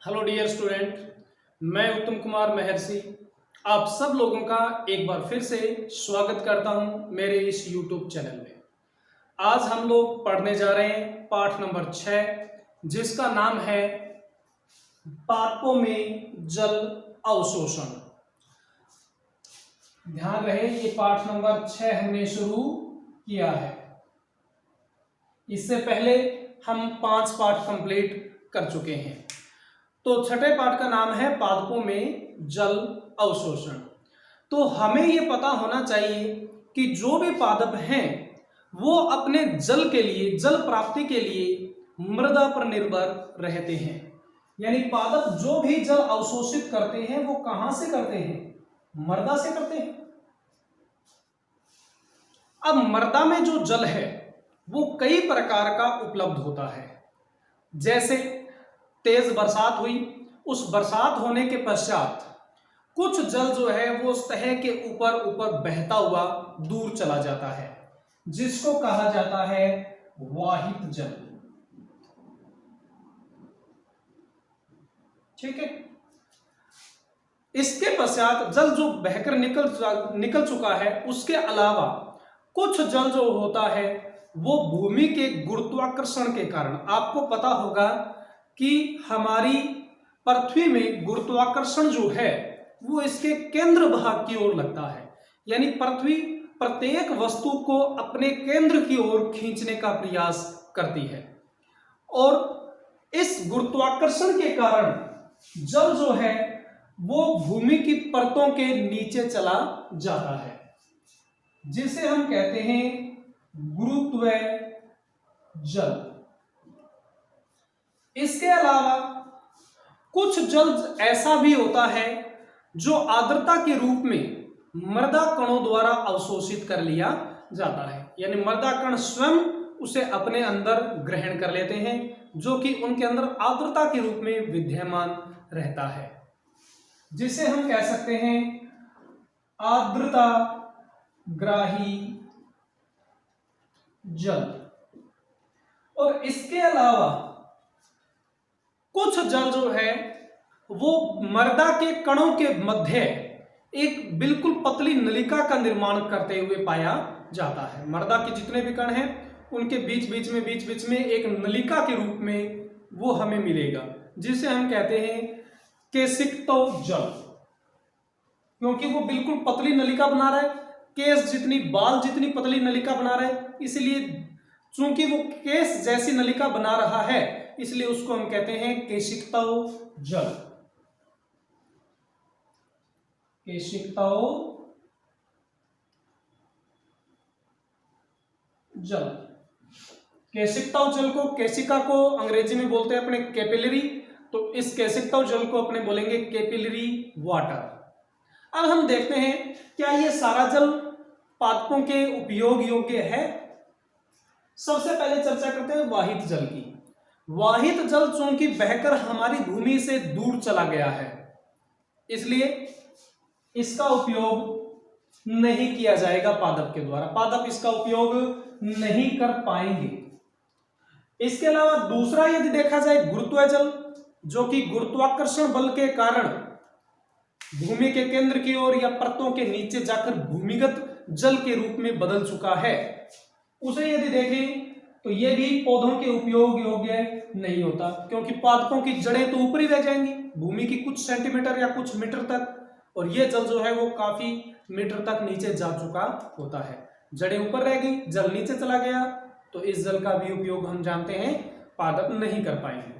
Hello dear student, मैं उत्तम कुमार महर्षि आप सब लोगों का एक बार फिर से स्वागत करता हूं मेरे इस यूट्यूब चैनल में। आज हम लोग पढ़ने जा रहे हैं पाठ नंबर 6, जिसका नाम है पादपों में जल अवशोषण। ध्यान रहे, ये पाठ नंबर 6 हमने शुरू किया है। इससे पहले हम 5 पाठ कंप्लीट कर चुके हैं। तो छठे पाठ का नाम है पादपों में जल अवशोषण। तो हमें यह पता होना चाहिए कि जो भी पादप हैं वो अपने जल के लिए, जल प्राप्ति के लिए मृदा पर निर्भर रहते हैं। यानी पादप जो भी जल अवशोषित करते हैं वो कहां से करते हैं? मृदा से करते हैं। अब मृदा में जो जल है वो कई प्रकार का उपलब्ध होता है। जैसे तेज बरसात हुई, उस बरसात होने के पश्चात कुछ जल जो है वो सतह के ऊपर ऊपर बहता हुआ दूर चला जाता है, जिसको कहा जाता है वाहित जल। ठीक है। इसके पश्चात जल जो बहकर निकल चुका है, उसके अलावा कुछ जल जो होता है वो भूमि के गुरुत्वाकर्षण के कारण, आपको पता होगा कि हमारी पृथ्वी में गुरुत्वाकर्षण जो है वो इसके केंद्र भाग की ओर लगता है। यानी पृथ्वी प्रत्येक वस्तु को अपने केंद्र की ओर खींचने का प्रयास करती है, और इस गुरुत्वाकर्षण के कारण जल जो है वो भूमि की परतों के नीचे चला जाता है, जिसे हम कहते हैं गुरुत्व जल। इसके अलावा कुछ जल ऐसा भी होता है जो आर्द्रता के रूप में मृदा कणों द्वारा अवशोषित कर लिया जाता है। यानी मृदा कण स्वयं उसे अपने अंदर ग्रहण कर लेते हैं, जो कि उनके अंदर आर्द्रता के रूप में विद्यमान रहता है, जिसे हम कह सकते हैं आर्द्रता ग्राही जल। और इसके अलावा कुछ जल जो है वो मृदा के कणों के मध्य एक बिल्कुल पतली नलिका का निर्माण करते हुए पाया जाता है। मृदा के जितने भी कण हैं उनके बीच बीच में एक नलिका के रूप में वो हमें मिलेगा, जिसे हम कहते हैं केशिक्तव जल। क्योंकि वो बिल्कुल पतली नलिका बना रहा है, केस जितनी, बाल जितनी पतली नलिका बना रहा है, इसलिए चूंकि वो केस जैसी नलिका बना रहा है इसलिए उसको हम कहते हैं केशिक्तव जल। केशिक्तव जल। केशिक्तव जल को, केशिका को अंग्रेजी में बोलते हैं अपने कैपिलरी, तो इस केशिक्तव जल को अपने बोलेंगे कैपिलरी वाटर। अब हम देखते हैं क्या ये सारा जल पादपों के उपयोग योग्य है। सबसे पहले चर्चा करते हैं वाहित जल की। वाहित जल चूंकि बहकर हमारी भूमि से दूर चला गया है, इसलिए इसका उपयोग नहीं किया जाएगा पादप के द्वारा। पादप इसका उपयोग नहीं कर पाएंगे। इसके अलावा दूसरा यदि देखा जाए गुरुत्व जल, जो कि गुरुत्वाकर्षण बल के कारण भूमि के केंद्र की ओर या परतों के नीचे जाकर भूमिगत जल के रूप में बदल चुका है, उसे यदि देखें तो यह भी पौधों के उपयोग योग्य नहीं होता, क्योंकि पादपों की जड़ें तो ऊपर ही रह जाएंगी भूमि की कुछ सेंटीमीटर या कुछ मीटर तक, और यह जल जो है वो काफी मीटर तक नीचे जा चुका होता है। जड़ें ऊपर रह गई, जल नीचे चला गया, तो इस जल का भी उपयोग हम जानते हैं पादप नहीं कर पाएंगे।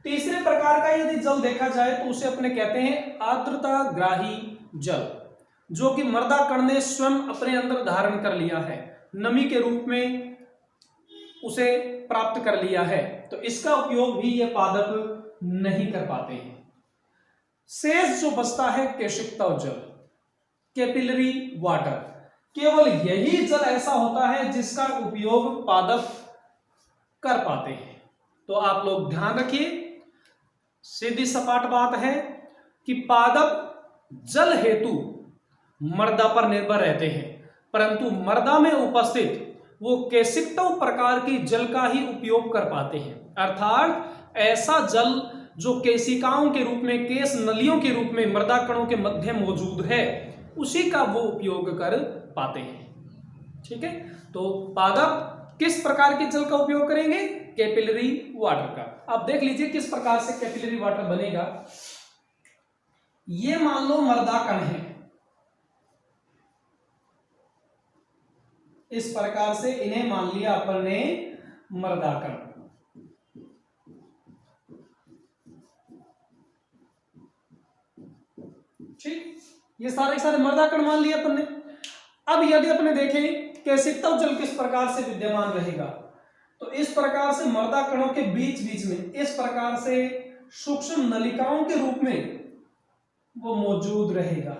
तीसरे प्रकार का यदि जल देखा जाए तो उसे अपने कहते हैं आर्द्रता ग्राही जल, जो कि मृदा कण ने स्वयं अपने अंदर धारण कर लिया है, नमी के रूप में उसे प्राप्त कर लिया है, तो इसका उपयोग भी ये पादप नहीं कर पाते हैं। शेष जो बचता है केशिक्तव जल, कैपिलरी वाटर, केवल यही जल ऐसा होता है जिसका उपयोग पादप कर पाते हैं। तो आप लोग ध्यान रखिए, सीधी सपाट बात है कि पादप जल हेतु मृदा पर निर्भर रहते हैं, परंतु मृदा में उपस्थित वो केशिक्तव प्रकार की जल का ही उपयोग कर पाते हैं। अर्थात ऐसा जल जो केशिकाओं के रूप में, केश नलियों के रूप में मृदा कणों के मध्य मौजूद है, उसी का वो उपयोग कर पाते हैं। ठीक है, तो पादप किस प्रकार के जल का उपयोग करेंगे? कैपिलरी वाटर का। अब देख लीजिए किस प्रकार से कैपिलरी वाटर बनेगा। ये मान लो मृदा कण है, इस प्रकार से इन्हें मान लिया अपन ने मृदा कण। ठीक, ये सारे सारे मृदा कण मान लिया अपन ने। अब यदि अपने देखें केशिकाओं जल किस प्रकार से विद्यमान रहेगा, तो इस प्रकार से मृदा कणों के बीच बीच में इस प्रकार से सूक्ष्म नलिकाओं के रूप में वो मौजूद रहेगा।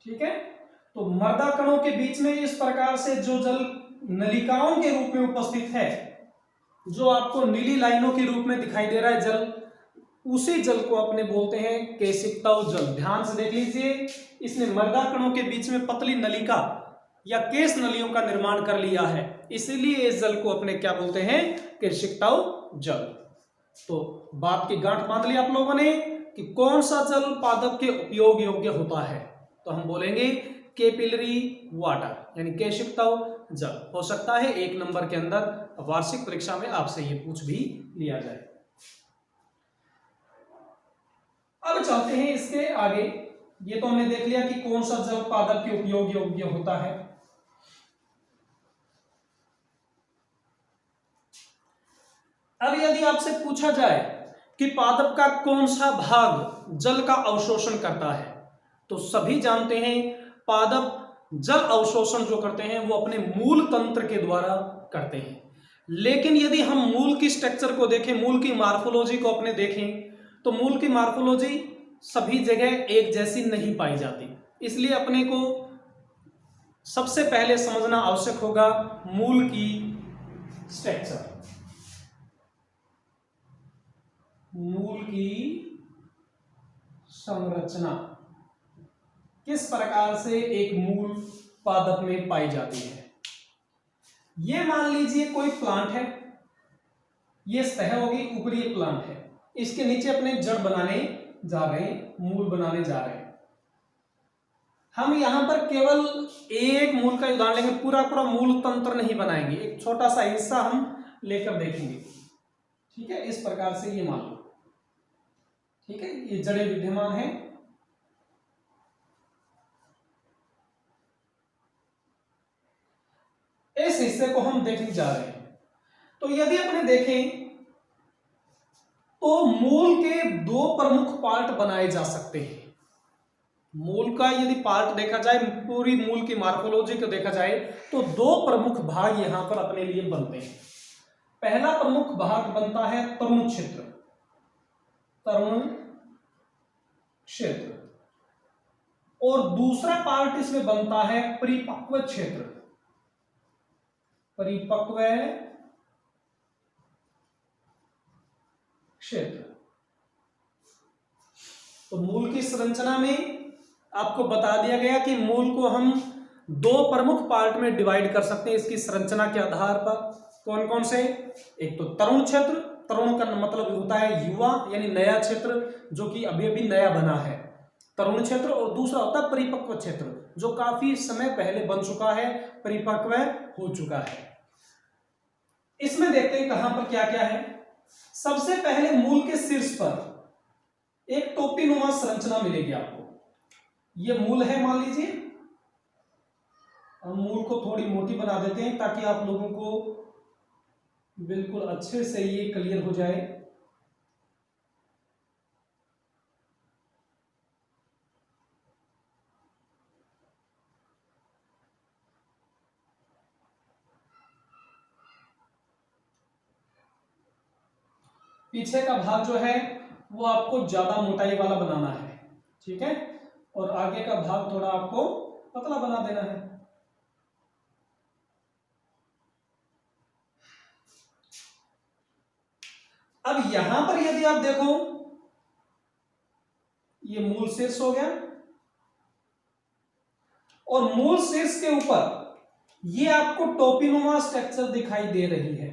ठीक है, तो मृदा कणों के बीच में इस प्रकार से जो जल नलिकाओं के रूप में उपस्थित है, जो आपको नीली लाइनों के रूप में दिखाई दे रहा है जल, उसी जल को अपने बोलते हैं केशिकाओं जल। ध्यान से देख लीजिए, इसने मृदा कणों के बीच में पतली नलिका या केश नलियों का निर्माण कर लिया है, इसीलिए इस जल को अपने क्या बोलते हैं? केशिकाओं जल। तो बात की गांठ बांध ली आप लोगों ने कि कौन सा जल पादप के उपयोग योग्य होता है, तो हम बोलेंगे कैपिलरी वाटर, यानी केशिकाओं जल। हो सकता है 1 नंबर के अंदर वार्षिक परीक्षा में आपसे ये पूछ भी लिया जाए। अब चलते हैं इसके आगे। ये तो हमने देख लिया कि कौन सा जल पादप के उपयोग योग्य होता है। अब यदि आपसे पूछा जाए कि पादप का कौन सा भाग जल का अवशोषण करता है, तो सभी जानते हैं पादप जल अवशोषण जो करते हैं वो अपने मूल तंत्र के द्वारा करते हैं। लेकिन यदि हम मूल की स्ट्रक्चर को देखें, मूल की मार्फोलॉजी को अपने देखें, तो मूल की मार्फोलॉजी सभी जगह एक जैसी नहीं पाई जाती। इसलिए अपने को सबसे पहले समझना आवश्यक होगा मूल की स्ट्रक्चर, मूल की संरचना किस प्रकार से एक मूल पादप में पाई जाती है। ये मान लीजिए कोई प्लांट है, ये सतह होगी, ऊपरी ये प्लांट है, इसके नीचे अपने जड़ बनाने जा रहे हैं, मूल बनाने जा रहे हैं। हम यहां पर केवल एक मूल का उदाहरण लेंगे, पूरा पूरा मूल तंत्र नहीं बनाएंगे, एक छोटा सा हिस्सा हम लेकर देखेंगे। ठीक है, इस प्रकार से ये मान लो। ठीक है, ये जड़ें विद्यमान है, इस हिस्से को हम देखने जा रहे हैं। तो यदि अपने देखें तो मूल के 2 प्रमुख पार्ट बनाए जा सकते हैं। मूल का यदि पार्ट देखा जाए, पूरी मूल की मार्फोलॉजी को देखा जाए, तो 2 प्रमुख भाग यहां पर अपने लिए बनते हैं। पहला प्रमुख भाग बनता है तरुण क्षेत्र, तरुण क्षेत्र, और दूसरा पार्ट इसमें बनता है परिपक्व क्षेत्र, परिपक्व क्षेत्र। तो मूल की संरचना में आपको बता दिया गया कि मूल को हम 2 प्रमुख पार्ट में डिवाइड कर सकते हैं इसकी संरचना के आधार पर। कौन कौन से? एक तो तरुण क्षेत्र, तरुण का मतलब होता है युवा, यानी नया क्षेत्र जो कि अभी अभी नया बना है, तरुण क्षेत्र। और दूसरा होता है परिपक्व क्षेत्र, जो काफी समय पहले बन चुका है, परिपक्व हो चुका है। इसमें देखते हैं कहां पर क्या क्या है। सबसे पहले मूल के शीर्ष पर एक टोपीनुमा संरचना मिलेगी आपको। ये मूल है, मान लीजिए हम मूल को थोड़ी मोटी बना देते हैं ताकि आप लोगों को बिल्कुल अच्छे से ये क्लियर हो जाए। पीछे का भाग जो है वो आपको ज्यादा मोटाई वाला बनाना है, ठीक है, और आगे का भाग थोड़ा आपको पतला बना देना है। अब यहां पर यदि आप देखो, ये मूल शीर्ष हो गया, और मूल शीर्ष के ऊपर ये आपको टोपीनुमा स्ट्रक्चर दिखाई दे रही है।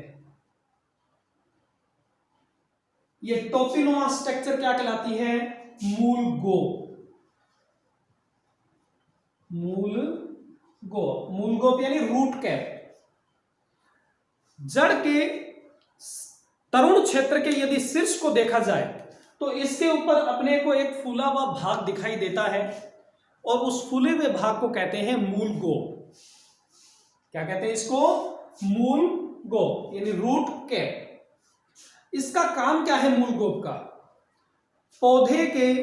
ये टोपीनुमा स्ट्रक्चर क्या कहलाती है? मूल गोप। मूल गोप यानी रूट कैप। जड़ के तरुण क्षेत्र के यदि शीर्ष को देखा जाए तो इसके ऊपर अपने को एक फूला हुआ भाग दिखाई देता है और उस फूले हुए भाग को कहते हैं मूल गोप। क्या कहते हैं इसको? मूल गोप यानी रूट कैप। इसका काम क्या है मूल गोप का? पौधे के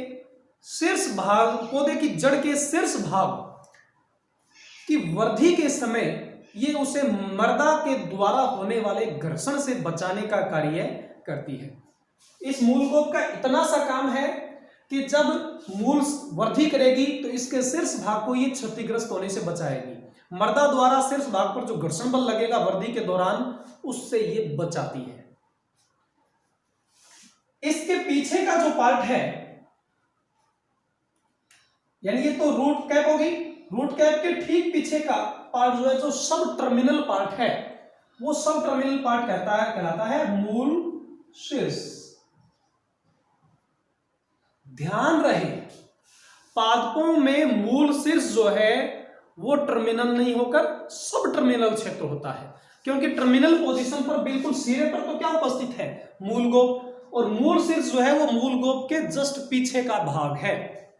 शीर्ष भाग, पौधे की जड़ के शीर्ष भाग की वृद्धि के समय ये उसे मर्दा के द्वारा होने वाले घर्षण से बचाने का कार्य करती है। इस मूल गोप का इतना सा काम है कि जब मूल वृद्धि करेगी तो इसके शीर्ष भाग को ये क्षतिग्रस्त होने से बचाएगी। मर्दा द्वारा शीर्ष भाग पर जो घर्षण बल लगेगा वृद्धि के दौरान, उससे ये बचाती है। इसके पीछे का जो पार्ट है, यानी ये तो रूट कैप होगी, रूट कैप के ठीक पीछे का पार्ट जो है, जो सब टर्मिनल पार्ट है, वो सब टर्मिनल पार्ट कहलाता है मूल शीर्ष। ध्यान रहे, पादपों में मूल शीर्ष जो है वो टर्मिनल नहीं होकर सब टर्मिनल क्षेत्र होता है, क्योंकि टर्मिनल पोजीशन पर बिल्कुल सिरे पर तो क्या उपस्थित है? मूल गोप। और मूल शीर्ष जो है वो मूल गोप के जस्ट पीछे का भाग है।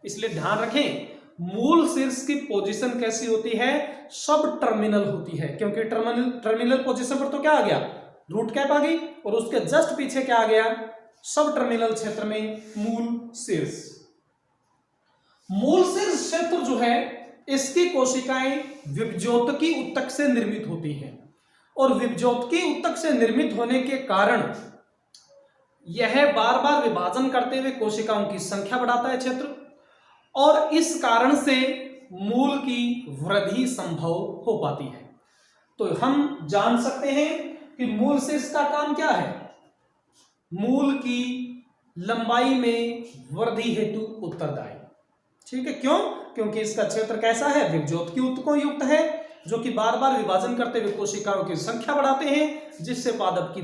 इसलिए ध्यान रखें, मूल शीर्ष की पोजीशन कैसी होती है? सब टर्मिनल होती है, क्योंकि टर्मिनल पोजीशन पर तो क्या आ गया? रूट कैप आ गई, और उसके जस्ट पीछे क्या आ गया? सब टर्मिनल क्षेत्र में मूल शीर्ष। मूल शीर्ष क्षेत्र जो है, इसकी कोशिकाएं विभज्योतकी ऊतक से निर्मित होती हैं, और विभज्योतकी ऊतक से निर्मित होने के कारण यह बार बार विभाजन करते हुए कोशिकाओं की संख्या बढ़ाता है क्षेत्र, और इस कारण से मूल की वृद्धि संभव हो पाती है। तो हम जान सकते हैं कि मूल शीर्ष का काम क्या है? मूल की लंबाई में वृद्धि हेतु उत्तरदायी। ठीक है, क्यों? क्योंकि इसका क्षेत्र कैसा है? विभज्योतकी ऊतकों युक्त है, जो कि बार बार विभाजन करते हुए कोशिकाओं की संख्या बढ़ाते हैं, जिससे पादप की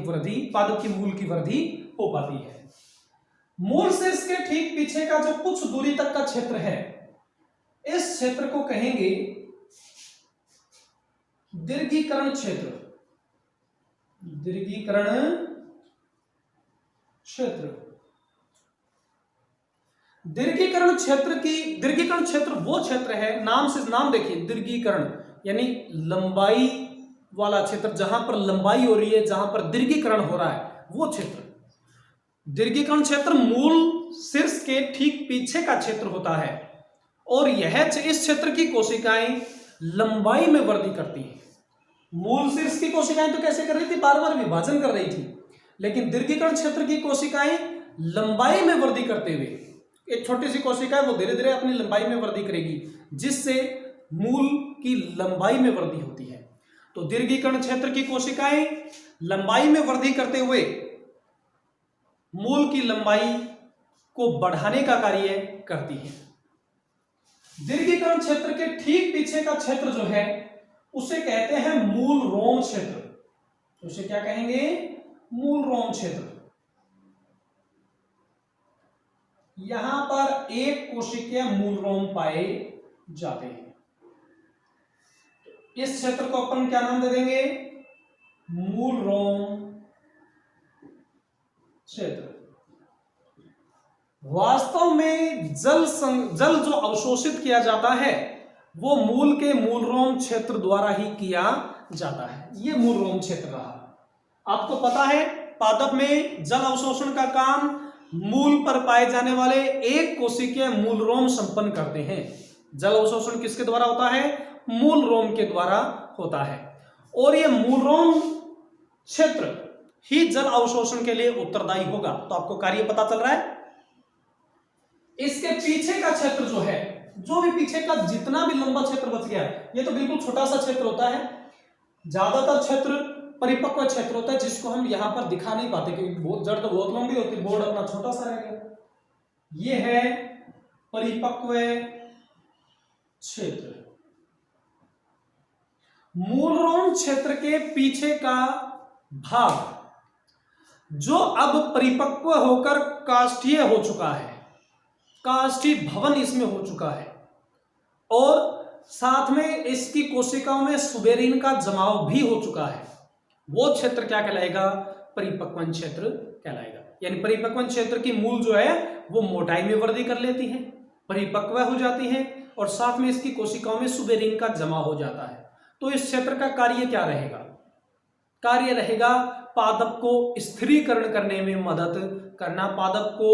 मूल की वृद्धि हो पाती है। मूल शीर्ष के ठीक पीछे का जो कुछ दूरी तक का क्षेत्र है, इस क्षेत्र को कहेंगे दीर्घीकरण क्षेत्र। दीर्घीकरण क्षेत्र। दीर्घीकरण क्षेत्र वो क्षेत्र है, नाम से नाम देखिए, दीर्घीकरण यानी लंबाई वाला क्षेत्र, जहां पर लंबाई हो रही है, जहां पर दीर्घीकरण हो रहा है, वो क्षेत्र। दीर्घीकरण क्षेत्र मूल शीर्ष के ठीक पीछे का क्षेत्र होता है, और इस क्षेत्र की कोशिकाएं लंबाई में वृद्धि करती हैं। मूल शीर्ष की कोशिकाएं तो कैसे कर रही थी? बार बार विभाजन कर रही थी, लेकिन दीर्घीकरण क्षेत्र की कोशिकाएं लंबाई में वृद्धि करते हुए, एक छोटी सी कोशिका है वो धीरे धीरे अपनी लंबाई में वृद्धि करेगी, जिससे मूल की लंबाई में वृद्धि होती है। तो दीर्घीकरण क्षेत्र की कोशिकाएं लंबाई में वृद्धि करते हुए मूल की लंबाई को बढ़ाने का कार्य करती है। दीर्घीकरण क्षेत्र के ठीक पीछे का क्षेत्र जो है, उसे कहते हैं मूल रोम क्षेत्र। उसे क्या कहेंगे? मूल रोम क्षेत्र। यहां पर एक कोशिकीय मूल रोम पाए जाते हैं। इस क्षेत्र को अपन क्या नाम दे देंगे? मूल रोम क्षेत्र। वास्तव में जल जो अवशोषित किया जाता है वो मूल के मूल रोम क्षेत्र द्वारा ही किया जाता है। ये मूल रोम क्षेत्र रहा। आपको पता है, पादप में जल अवशोषण का काम मूल पर पाए जाने वाले एक कोशिकीय मूल रोम संपन्न करते हैं। जल अवशोषण किसके द्वारा होता है? मूल रोम के द्वारा होता है, और यह मूल रोम क्षेत्र ही जल अवशोषण के लिए उत्तरदायी होगा। तो आपको कार्य पता चल रहा है। इसके पीछे का क्षेत्र जो है, जो भी पीछे का जितना भी लंबा क्षेत्र बच गया, ये तो बिल्कुल छोटा सा क्षेत्र होता है। ज्यादातर क्षेत्र परिपक्व क्षेत्र होता है, जिसको हम यहां पर दिखा नहीं पाते, क्योंकि जड़ तो बहुत लंबी होती है, बोर्ड अपना छोटा सा रह गया। ये है परिपक्व क्षेत्र। मूल रोम क्षेत्र के पीछे का भाग जो अब परिपक्व होकर काष्ठीय हो चुका है, काष्ठी भवन इसमें हो चुका है, और साथ में इसकी कोशिकाओं में सुबेरिन का जमाव भी हो चुका है, वो क्षेत्र क्या कहलाएगा? परिपक्वन क्षेत्र कहलाएगा। यानी परिपक्वन क्षेत्र की मूल जो है वो मोटाई में वृद्धि कर लेती है, परिपक्व हो जाती है, और साथ में इसकी कोशिकाओं में सुबेरिन का जमा हो जाता है। तो इस क्षेत्र का कार्य क्या रहेगा? कार्य रहेगा पादप को स्थिरीकरण करने में मदद करना, पादप को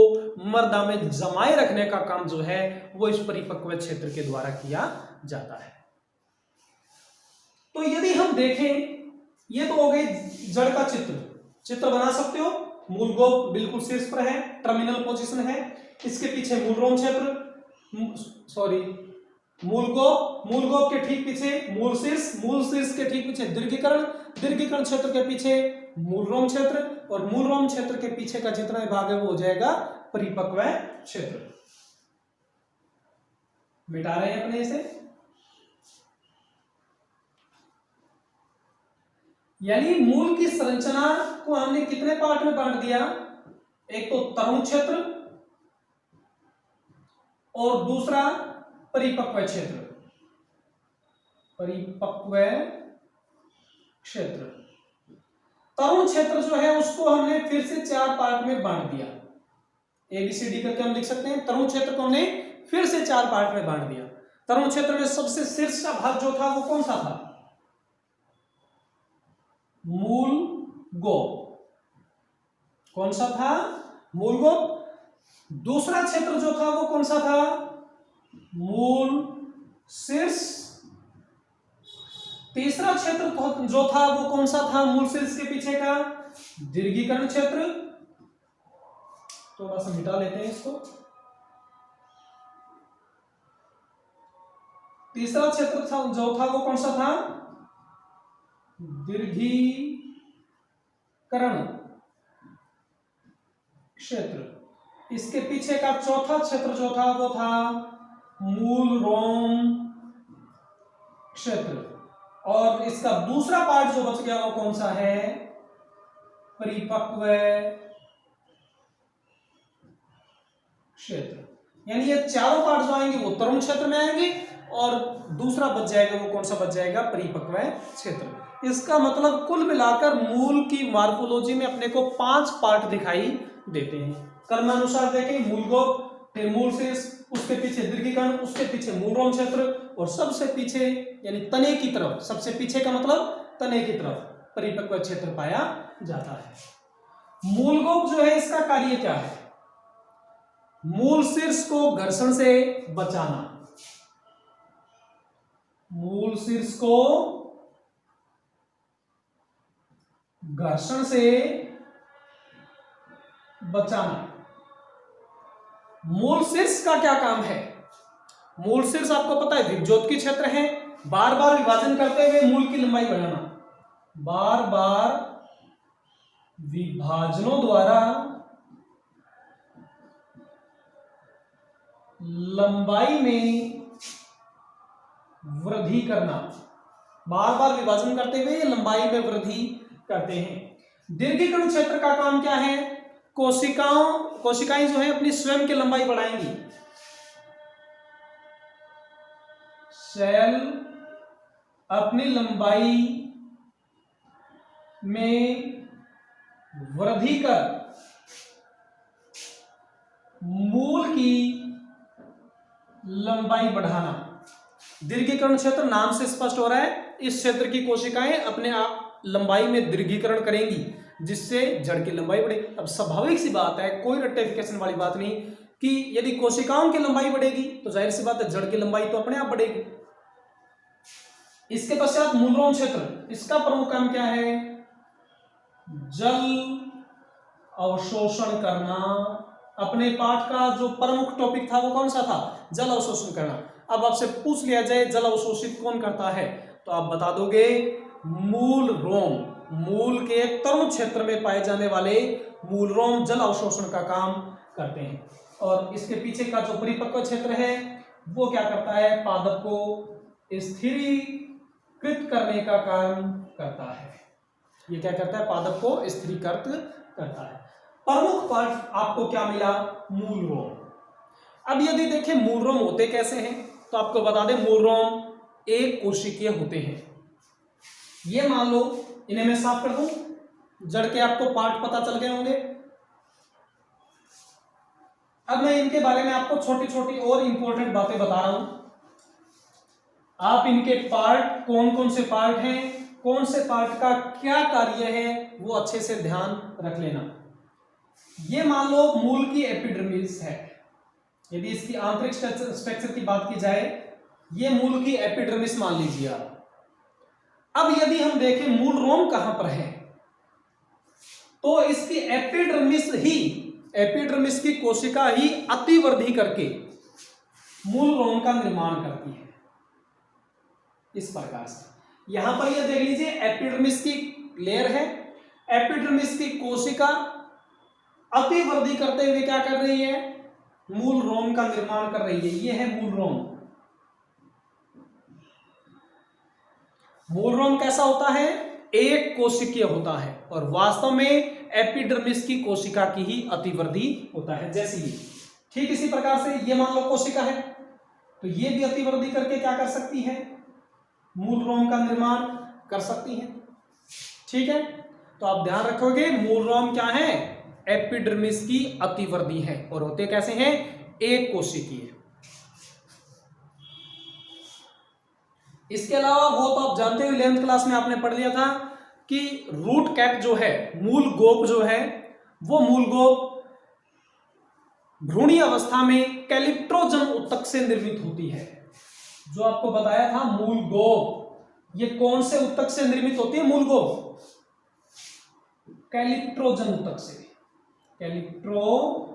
मृदा में जमाए रखने का काम जो है वो इस परिपक्व क्षेत्र के द्वारा किया जाता है। तो यदि हम देखें, ये तो हो गई जड़ का चित्र बना सकते हो। मूल गोप बिल्कुल शीर्ष पर है, टर्मिनल पोजीशन है, इसके पीछे मूल रोम क्षेत्र, मूल गोप के ठीक पीछे मूल शीर्ष के ठीक पीछे दीर्घीकरण क्षेत्र के पीछे मूल रोम क्षेत्र, और मूल रोम क्षेत्र के पीछे का जितना भाग है वो हो जाएगा परिपक्व क्षेत्र। मिटा रहे हैं अपने इसे। यानी मूल की संरचना को हमने कितने पार्ट में बांट दिया? एक तो तरुण क्षेत्र और दूसरा परिपक्व क्षेत्र। तरुण क्षेत्र जो है उसको हमने फिर से 4 पार्ट में बांट दिया। ABCD करके हम लिख सकते हैं। तरुण क्षेत्र को हमने फिर से 4 पार्ट में बांट दिया। तरुण क्षेत्र में सबसे शीर्ष का भाग जो था वो कौन सा था? मूल गोप। कौन सा था? मूल गोप। दूसरा क्षेत्र जो था वो कौन सा था? मूल शीर्ष। तीसरा क्षेत्र जो था वो कौन सा था? मूल शीर्ष के पीछे का दीर्घीकरण क्षेत्र। थोड़ा सा मिटा लेते हैं इसको। तीसरा क्षेत्र था जो था वो कौन सा था? दीर्घीकरण क्षेत्र। इसके पीछे का चौथा क्षेत्र जो था वो था मूल रोम क्षेत्र, और इसका दूसरा पार्ट जो बच गया वो कौन सा है? परिपक्व क्षेत्र। यानी ये चारों पार्ट जो आएंगे वो तरुण क्षेत्र में आएंगे, और दूसरा बच जाएगा वो कौन सा बच जाएगा? परिपक्व क्षेत्र। इसका मतलब कुल मिलाकर मूल की मार्फोलॉजी में अपने को 5 पार्ट दिखाई देते हैं। क्रमानुसार देखें, मूल गोप, फिर मूल शीर्ष, उसके पीछे दीर्घीकरण, उसके पीछे मूल रोम क्षेत्र, और सबसे पीछे यानी तने की तरफ, सबसे पीछे का मतलब तने की तरफ परिपक्व क्षेत्र पाया जाता है। मूल गोप जो है इसका कार्य क्या है? मूल शीर्ष को घर्षण से बचाना। मूल शीर्ष को घर्षण से बचाना। मूल शीर्ष का क्या काम है? मूल शीर्ष आपको पता है विभज्योत क्षेत्र है, बार बार विभाजन करते हुए मूल की लंबाई बढ़ाना। बार बार विभाजनों द्वारा लंबाई में वृद्धि करना। बार बार विभाजन करते हुए लंबाई में वृद्धि करते हैं। दीर्घीकरण क्षेत्र का काम क्या है? कोशिकाएं जो है अपनी स्वयं की लंबाई बढ़ाएंगी। सेल अपनी लंबाई में वृद्धि कर मूल की लंबाई बढ़ाना। दीर्घीकरण क्षेत्र नाम से स्पष्ट हो रहा है, इस क्षेत्र की कोशिकाएं अपने आप लंबाई में दीर्घीकरण करेंगी जिससे जड़ की लंबाई बढ़े। अब स्वाभाविक सी बात है, कोई रेक्टिफिकेशन वाली बात नहीं, कि यदि कोशिकाओं की लंबाई बढ़ेगी तो जाहिर सी बात है जड़ की लंबाई तो अपने आप बढ़ेगी। इसके पश्चात मूलरोम क्षेत्र, इसका प्रमुख काम क्या है? जल अवशोषण करना। अपने पाठ का जो प्रमुख टॉपिक था वो कौन सा था? जल अवशोषण करना। अब आपसे पूछ लिया जाए जल अवशोषित कौन करता है, तो आप बता दोगे मूल रोम। मूल के तरुण क्षेत्र में पाए जाने वाले मूल रोम जल अवशोषण का काम करते हैं, और इसके पीछे का जो परिपक्व क्षेत्र है वो क्या करता है? पादप को स्थिरीकृत करने का काम करता है। ये क्या करता है, पादप को स्थिरीकृत करता है। प्रमुख पार्ट आपको क्या मिला, मूल रोम। अब यदि देखें मूल रोम होते कैसे हैं, तो आपको बता दें मूल रोम एक कोशिकीय होते हैं। ये मान लो, इन्हें मैं साफ कर दूं, जड़ के आपको पार्ट पता चल गए होंगे। अब मैं इनके बारे में आपको छोटी छोटी और इंपॉर्टेंट बातें बता रहा हूं। आप इनके पार्ट, कौन कौन से पार्ट हैं, कौन से पार्ट का क्या कार्य है, वो अच्छे से ध्यान रख लेना। ये मान लो मूल की एपिडर्मिस है। यदि इसकी आंतरिक स्ट्रक्चर की बात की जाए, ये मूल की एपिडर्मिस मान लीजिए आप। अब यदि हम देखें मूल रोम कहां पर है, तो इसकी एपिडर्मिस की कोशिका ही अतिवृद्धि करके मूल रोम का निर्माण करती है। इस प्रकार से यहां पर यह देख लीजिए, एपिडर्मिस की लेयर है, एपिडर्मिस की कोशिका अतिवृद्धि करते हुए क्या कर रही है, मूल रोम का निर्माण कर रही है। यह है मूल रोम। मूल रोम कैसा होता है, एक कोशिकीय होता है और वास्तव में एपिडर्मिस की कोशिका की ही अतिवृद्धि होता है। जैसे ये, ठीक इसी प्रकार से ये मान लो कोशिका है, तो ये भी अतिवृद्धि करके क्या कर सकती है, मूल रोम का निर्माण कर सकती है। ठीक है, तो आप ध्यान रखोगे मूल रोम क्या है, एपिडर्मिस की अतिवृद्धि है और होते कैसे हैं, एक कोशिकीय। इसके अलावा वो तो आप जानते हो, 11th क्लास में आपने पढ़ लिया था कि रूट कैप जो है, मूल गोप जो है, वो मूल गोप भ्रूणीय अवस्था में कैलिप्ट्रोजन उत्तक से निर्मित होती है। जो आपको बताया था मूल गोप, ये कौन से उत्तक से निर्मित होती है, मूल गोप कैलिप्ट्रोजन उत्तक से, कैलिप्ट्रोजन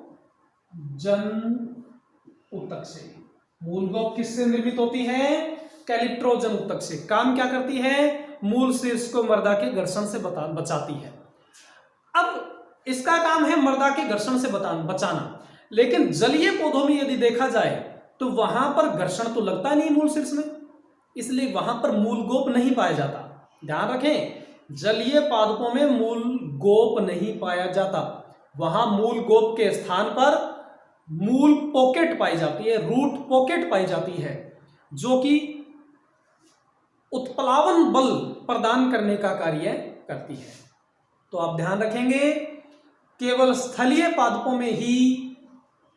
उत्तक से। मूल गोप किससे निर्मित होती है, कैलिप्ट्रोजन उत्तक से। काम क्या करती है, मूल शीर्ष को मृदा के घर्षण से बचाती है। अब इसका काम है मृदा के घर्षण से बचाना, लेकिन जलीय पौधों में यदि देखा जाए तो वहां पर घर्षण तो लगता नहीं मूल शीर्ष में, इसलिए वहां पर मूल गोप नहीं पाया जाता। ध्यान रखें, जलीय पादपों में मूल गोप नहीं पाया जाता, वहां मूल गोप के स्थान पर मूल पॉकेट पाई जाती है, रूट पॉकेट पाई जाती है, जो कि उत्प्लावन बल प्रदान करने का कार्य करती है। तो आप ध्यान रखेंगे, केवल स्थलीय पादपों में ही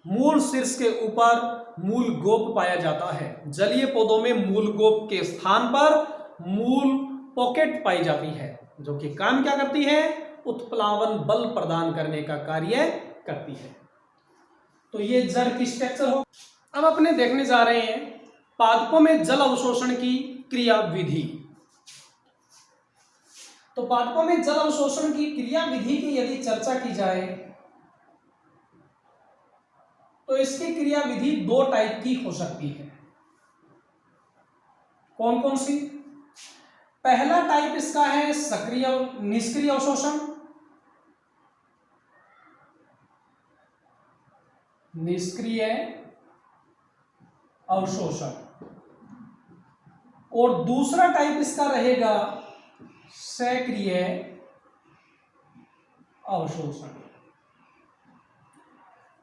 मूल शीर्ष के ऊपर मूल गोप पाया जाता है। जलीय पौधों में मूल गोप के स्थान पर मूल पॉकेट पाई जाती है, जो कि काम क्या करती है, उत्प्लावन बल प्रदान करने का कार्य करती है। तो ये जड़ की स्ट्रक्चर हो। अब अपने देखने जा रहे हैं पादपों में जल अवशोषण की क्रिया विधि। तो पादपों में जल अवशोषण की क्रिया विधि की यदि चर्चा की जाए तो इसकी क्रिया विधि दो टाइप की हो सकती है। कौन कौन सी? पहला टाइप इसका है सक्रिय निष्क्रिय अवशोषण, निष्क्रिय अवशोषण, और दूसरा टाइप इसका रहेगा सक्रिय अवशोषण।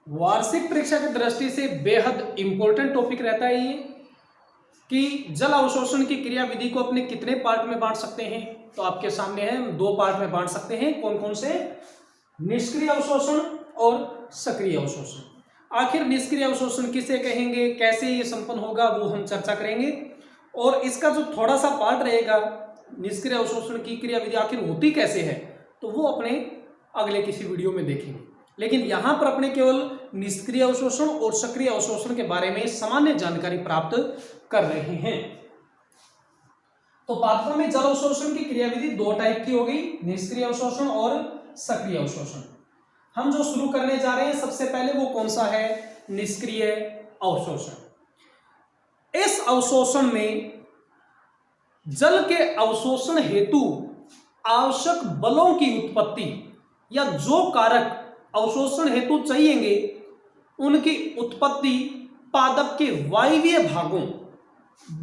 वार्षिक परीक्षा की दृष्टि से बेहद इंपॉर्टेंट टॉपिक रहता है ये, कि जल अवशोषण की क्रिया विधि को अपने कितने पार्ट में बांट सकते हैं। तो आपके सामने है, हम दो पार्ट में बांट सकते हैं। कौन कौन से? निष्क्रिय अवशोषण और सक्रिय अवशोषण। आखिर निष्क्रिय अवशोषण किसे कहेंगे, कैसे ये संपन्न होगा, वो हम चर्चा करेंगे। और इसका जो थोड़ा सा पार्ट रहेगा, निष्क्रिय अवशोषण की क्रिया विधि आखिर होती कैसे है, तो वो अपने अगले किसी वीडियो में देखेंगे। लेकिन यहां पर अपने केवल निष्क्रिय अवशोषण और सक्रिय अवशोषण के बारे में सामान्य जानकारी प्राप्त कर रहे हैं। तो पादपों में जल अवशोषण की क्रिया विधि दो टाइप की होगी, निष्क्रिय अवशोषण और सक्रिय अवशोषण। हम जो शुरू करने जा रहे हैं सबसे पहले वो कौन सा है? निष्क्रिय अवशोषण। इस अवशोषण में जल के अवशोषण हेतु आवश्यक बलों की उत्पत्ति या जो कारक अवशोषण हेतु चाहिएंगे उनकी उत्पत्ति पादप के वायवीय भागों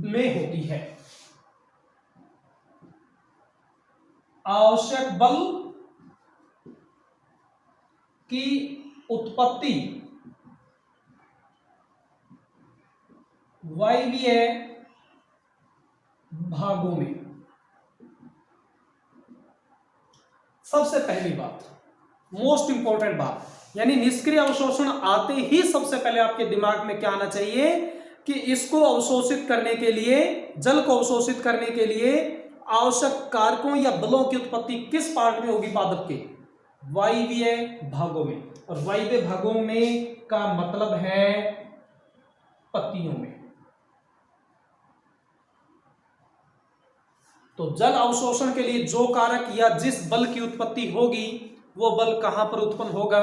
में होती है। आवश्यक बल की उत्पत्ति वायवीय भागों में। सबसे पहली बात, मोस्ट इंपॉर्टेंट बात, यानी निष्क्रिय अवशोषण आते ही सबसे पहले आपके दिमाग में क्या आना चाहिए कि इसको अवशोषित करने के लिए, जल को अवशोषित करने के लिए आवश्यक कारकों या बलों की उत्पत्ति किस पार्ट में होगी पादप के? वायवीय भागों में। और वायवीय भागों में का मतलब है पत्तियों में। तो जल अवशोषण के लिए जो कारक या जिस बल की उत्पत्ति होगी वो बल कहां पर उत्पन्न होगा,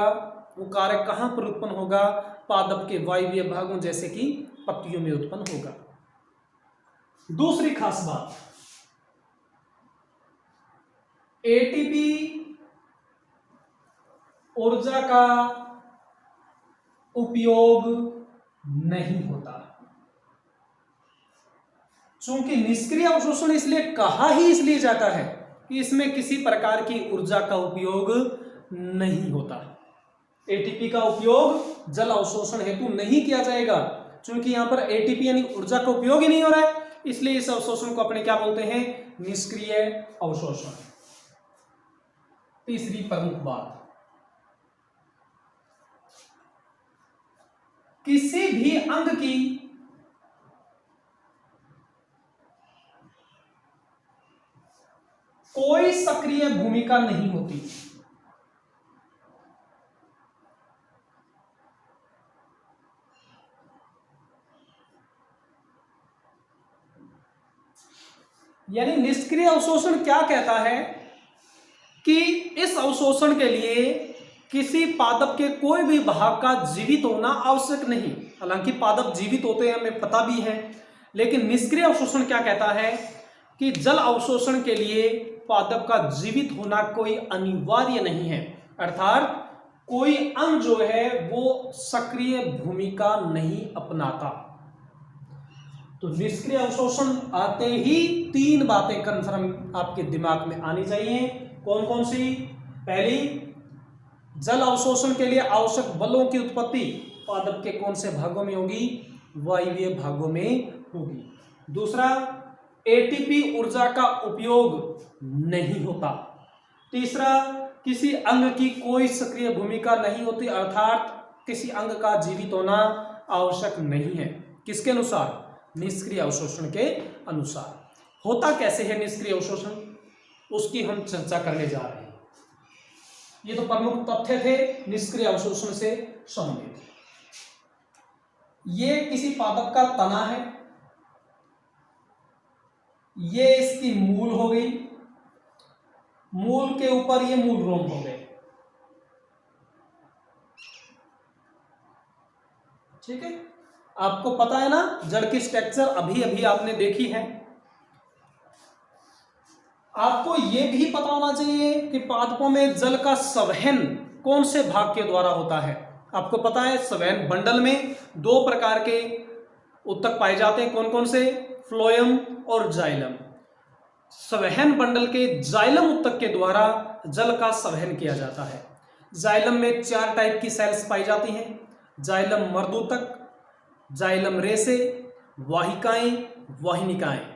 वो कारक कहां पर उत्पन्न होगा? पादप के वायवीय भागों जैसे कि पत्तियों में उत्पन्न होगा। दूसरी खास बात, एटीपी ऊर्जा का उपयोग नहीं होता। चूंकि निष्क्रिय अवशोषण इसलिए कहा ही इसलिए जाता है कि इसमें किसी प्रकार की ऊर्जा का उपयोग नहीं होता। एटीपी का उपयोग जल अवशोषण हेतु नहीं किया जाएगा, चूंकि यहां पर एटीपी यानी ऊर्जा का उपयोग ही नहीं हो रहा है, इसलिए इस अवशोषण को अपने क्या बोलते हैं? निष्क्रिय अवशोषण। तीसरी प्रमुख बात, किसी भी अंग की कोई सक्रिय भूमिका नहीं होती। यानी निष्क्रिय अवशोषण क्या कहता है कि इस अवशोषण के लिए किसी पादप के कोई भी भाग का जीवित होना आवश्यक नहीं। हालांकि पादप जीवित होते हैं हमें पता भी है, लेकिन निष्क्रिय अवशोषण क्या कहता है कि जल अवशोषण के लिए पादप का जीवित होना कोई अनिवार्य नहीं है, अर्थात कोई अंग जो है वो सक्रिय भूमिका नहीं अपनाता। तो निष्क्रिय अवशोषण आते ही तीन बातें कंफर्म आपके दिमाग में आनी चाहिए। कौन कौन सी? पहली, जल अवशोषण के लिए आवश्यक बलों की उत्पत्ति पादप के कौन से भागों में होगी? वायवीय भागों में होगी। दूसरा, एटीपी ऊर्जा का उपयोग नहीं होता। तीसरा, किसी अंग की कोई सक्रिय भूमिका नहीं होती, अर्थात किसी अंग का जीवित होना आवश्यक नहीं है। किसके अनुसार? निष्क्रिय अवशोषण के अनुसार। होता कैसे है निष्क्रिय अवशोषण, उसकी हम चर्चा करने जा रहे हैं। ये तो प्रमुख तथ्य थे निष्क्रिय अवशोषण से संबंधित। ये किसी पादप का तना है, ये इसकी मूल हो गई, मूल के ऊपर ये मूल रोम हो गए। ठीक है, आपको पता है ना जड़ की स्ट्रक्चर अभी अभी आपने देखी है। आपको यह भी पता होना चाहिए कि पादपों में जल का संवहन कौन से भाग के द्वारा होता है। आपको पता है संवहन बंडल में दो प्रकार के उत्तक पाए जाते हैं। कौन कौन से? फ्लोएम और जाइलम। संवहन बंडल के जाइलम उत्तक के द्वारा जल का संवहन किया जाता है। जाइलम में 4 टाइप की सेल्स पाई जाती हैं: जाइलम मर्दूतक, जाइलम रेसे, वाहिकाएं, वाहिनिकाएं।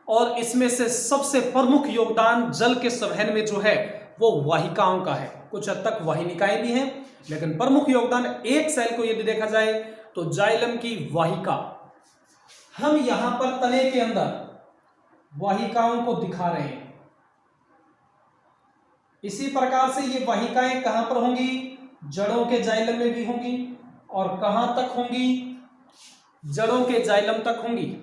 और इसमें से सबसे प्रमुख योगदान जल के संवहन में जो है वो वाहिकाओं का है। कुछ हद तक वाहिनिकाएं भी हैं, लेकिन प्रमुख योगदान एक सेल को यदि देखा जाए तो जाइलम की वाहिका। हम यहां पर तने के अंदर वाहिकाओं को दिखा रहे हैं। इसी प्रकार से ये वाहिकाएं कहां पर होंगी? जड़ों के जाइलम में भी होंगी। और कहां तक होंगी? जड़ों के जाइलम तक होंगी।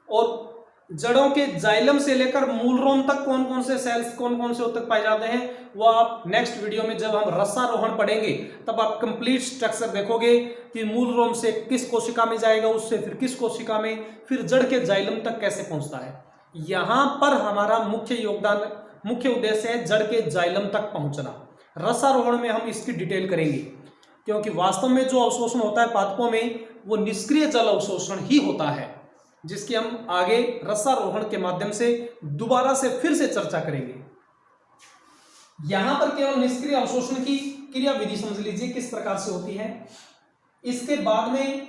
और जड़ों के जाइलम से लेकर मूल रोम तक कौन कौन से सेल्स, कौन कौन से उत्तक पाए जाते हैं, वो आप नेक्स्ट वीडियो में जब हम रसारोहण पढ़ेंगे तब आप कंप्लीट स्ट्रक्चर देखोगे कि मूल रोम से किस कोशिका में जाएगा, उससे फिर किस कोशिका में, फिर जड़ के जाइलम तक कैसे पहुंचता है। यहां पर हमारा मुख्य योगदान, मुख्य उद्देश्य है जड़ के जाइलम तक पहुंचना। रसारोहण में हम इसकी डिटेल करेंगे, क्योंकि वास्तव में जो अवशोषण होता है पादपों में वो निष्क्रिय जल अवशोषण ही होता है, जिसकी हम आगे रसारोहण के माध्यम से दोबारा से फिर से चर्चा करेंगे। यहां पर केवल निष्क्रिय अवशोषण की क्रिया विधि समझ लीजिए किस प्रकार से होती है। इसके बाद में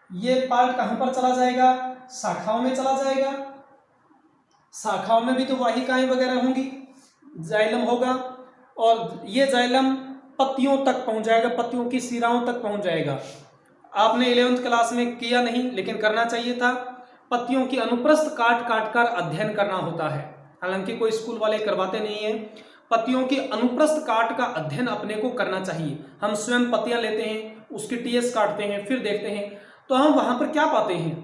ये पार्ट कहां पर चला जाएगा, शाखाओं में चला जाएगा। शाखाओं में भी तो वाहिकाएं वगैरह होंगी, जाइलम होगा, और ये जाइलम पत्तियों तक पहुंच जाएगा, पत्तियों की शिराओं तक पहुंच जाएगा। आपने 11वीं क्लास में किया नहीं, लेकिन करना चाहिए था। पत्तियों की अनुप्रस्थ काट काट कर अध्ययन करना होता है, हालांकि कोई स्कूल वाले करवाते नहीं है। पत्तियों की अनुप्रस्थ काट का अध्ययन अपने को करना चाहिए। हम स्वयं पत्तियां लेते हैं, उसकी टीएस काटते हैं, फिर देखते हैं, तो हम वहां पर क्या पाते हैं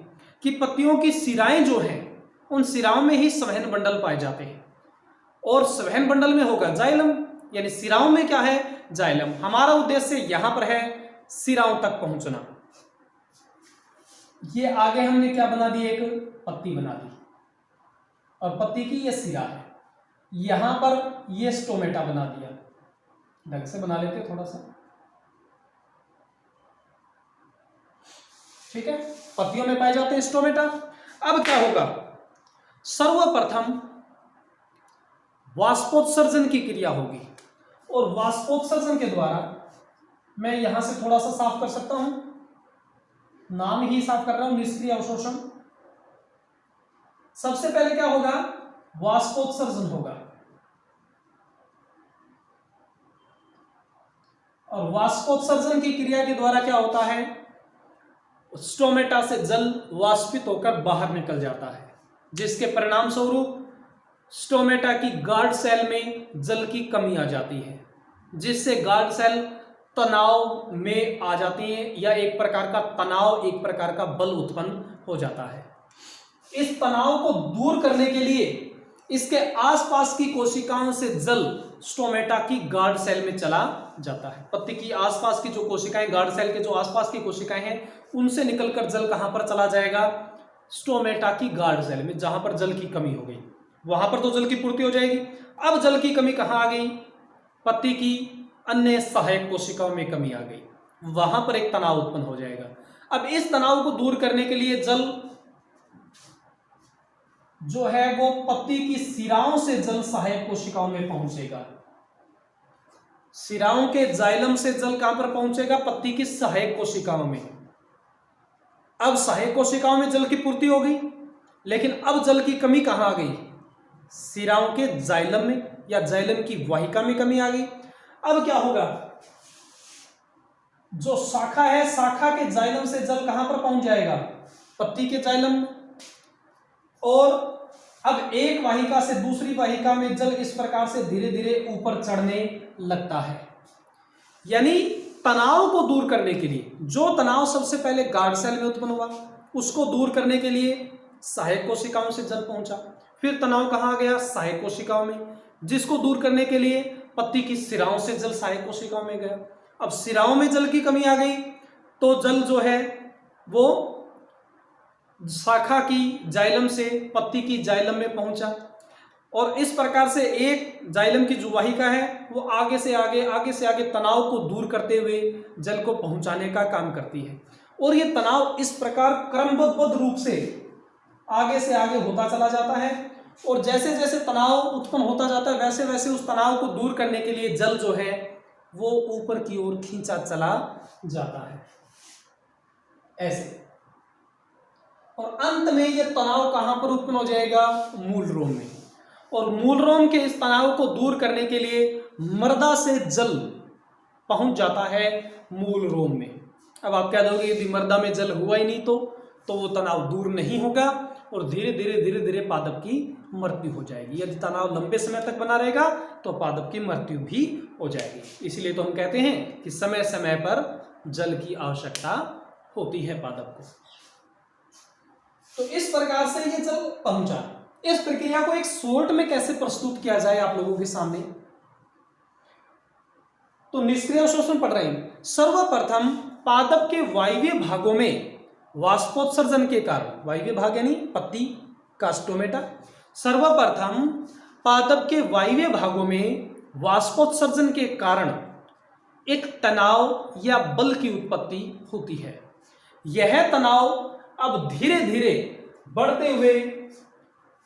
कि पत्तियों की शिराएं जो हैं, उन शिराओं में ही संवहन बंडल पाए जाते हैं, और संवहन बंडल में होगा जाइलम, यानी शिराओं में क्या है, जाइलम। हमारा उद्देश्य यहां पर है शिराओं तक पहुंचना। ये आगे हमने क्या बना दी, एक पत्ती बना दी, और पत्ती की ये शिरा है। यहां पर ये स्टोमेटा बना दिया, ढंग से बना लेते थोड़ा सा, ठीक है। पत्तियों में पाए जाते हैं स्टोमेटा। अब क्या होगा, सर्वप्रथम वाष्पोत्सर्जन की क्रिया होगी, और वाष्पोत्सर्जन के द्वारा मैं यहां से थोड़ा सा साफ कर सकता हूं, नाम ही साफ कर रहा हूं, निष्क्रिय अवशोषण। सबसे पहले क्या होगा, वाष्पोत्सर्जन होगा, और वाष्पोत्सर्जन की क्रिया के द्वारा क्या होता है, स्टोमेटा से जल वाष्पित होकर बाहर निकल जाता है, जिसके परिणाम स्वरूप स्टोमेटा की गार्ड सेल में जल की कमी आ जाती है, जिससे गार्ड सेल तनाव में आ जाती हैं, या एक प्रकार का तनाव, एक प्रकार का बल उत्पन्न हो जाता है। इस तनाव को दूर करने के लिए इसके आसपास की कोशिकाओं से जल स्टोमेटा की गार्ड सेल में चला जाता है। पत्ती की आसपास की जो कोशिकाएं, गार्ड सेल के जो आसपास की कोशिकाएं हैं, उनसे निकलकर जल कहां पर चला जाएगा, स्टोमेटा की गार्ड सेल में, जहां पर जल की कमी हो गई, वहां पर तो जल की पूर्ति हो जाएगी। अब जल की कमी कहां आ गई, पत्ती की अन्य सहायक कोशिकाओं में कमी आ गई, वहां पर एक तनाव उत्पन्न हो जाएगा। अब इस तनाव को दूर करने के लिए जल जो है वो पत्ती की शिराओं से जल सहायक कोशिकाओं में पहुंचेगा। शिराओं के जाइलम से जल कहां पर पहुंचेगा, पत्ती की सहायक कोशिकाओं में। अब सहायक कोशिकाओं में जल की पूर्ति हो गई, लेकिन अब जल की कमी कहां आ गई, शिराओं के जाइलम में, या जाइलम की वाहिका में कमी आ गई। अब क्या होगा, जो शाखा है, शाखा के जाइलम से जल कहां पर पहुंच जाएगा, पत्ती के जाइलम में, और अब एक वाहिका से दूसरी वाहिका में जल इस प्रकार से धीरे धीरे ऊपर चढ़ने लगता है। यानी तनाव को दूर करने के लिए, जो तनाव सबसे पहले गार्ड सेल में उत्पन्न हुआ, उसको दूर करने के लिए सहायक कोशिकाओं से जल पहुंचा, फिर तनाव कहां आ गया, सहायक कोशिकाओं में, जिसको दूर करने के लिए पत्ती की शिराओं से जल सहायक कोशिकाओं में गया। अब शिराओं में जल की कमी आ गई, तो जल जो है वो शाखा की जाइलम से पत्ती की जाइलम में पहुंचा, और इस प्रकार से एक जाइलम की जो वाहिका है वो आगे से आगे तनाव को दूर करते हुए जल को पहुंचाने का काम करती है। और ये तनाव इस प्रकार क्रमबद्ध रूप से आगे होता चला जाता है, और जैसे जैसे तनाव उत्पन्न होता जाता है, वैसे वैसे उस तनाव को दूर करने के लिए जल जो है वो ऊपर की ओर खींचा चला जाता है, ऐसे। और अंत में ये तनाव कहां पर उत्पन्न हो जाएगा, मूल रोम में, और मूल रोम के इस तनाव को दूर करने के लिए मृदा से जल पहुंच जाता है मूल रोम में। अब आप क्या दोगे, यदि मृदा में जल हुआ ही नहीं तो वो तनाव दूर नहीं होगा, और धीरे धीरे पादप की मृत्यु हो जाएगी। यदि तनाव लंबे समय तक बना रहेगा तो पादप की मृत्यु भी हो जाएगी। इसलिए तो हम कहते हैं कि समय समय पर जल की आवश्यकता होती है पादप को। तो इस प्रकार से ये जल पहुंचा। इस प्रक्रिया को एक शॉर्ट में कैसे प्रस्तुत किया जाए आप लोगों के सामने, तो निष्क्रिय अवशोषण पढ़ रहे हैं। सर्वप्रथम पादप के वायवीय भागों में वाष्पोत्सर्जन के कारण, वायवीय भाग यानी पत्ती का स्टोमेटा, सर्वप्रथम पादप के वायवीय भागों में वाष्पोत्सर्जन के कारण एक तनाव या बल की उत्पत्ति होती है। यह तनाव अब धीरे धीरे बढ़ते हुए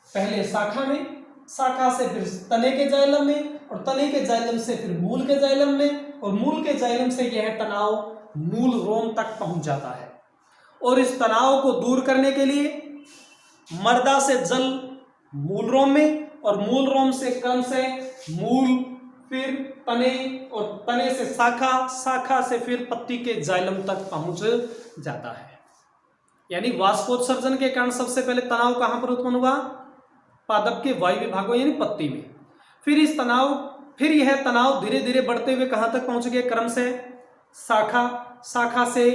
पहले शाखा में, शाखा से फिर तने के जाइलम में, और तने के जाइलम से फिर मूल के जाइलम में, और मूल के जाइलम से यह तनाव मूल रोम तक पहुंच जाता है। और इस तनाव को दूर करने के लिए मर्दा से जल मूल रोम में, और मूल रोम से क्रम से मूल, फिर तने, और तने से शाखा, शाखा से फिर पत्ती के जाइलम तक पहुंच जाता है। यानी वाष्पोत्सर्जन के कारण सबसे पहले तनाव कहां पर उत्पन्न हुआ? पादप के वायव्य भागों यानी पत्ती में। फिर यह तनाव धीरे धीरे बढ़ते हुए कहां तक पहुंच गए? क्रम से शाखा, शाखा से